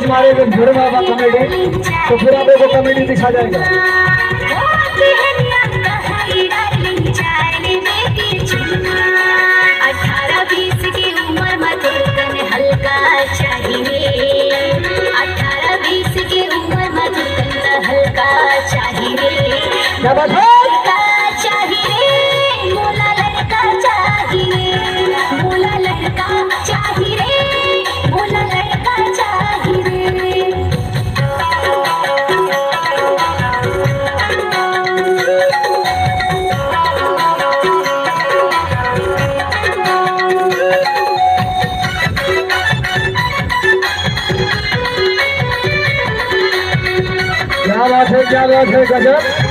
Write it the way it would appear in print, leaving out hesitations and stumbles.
तुम्हारे जो घर में आवा कॉमेडी तो फिर आप को कॉमेडी दिखा जाएगा। क्या बात है? क्या बात है, क्या बात है, गजब।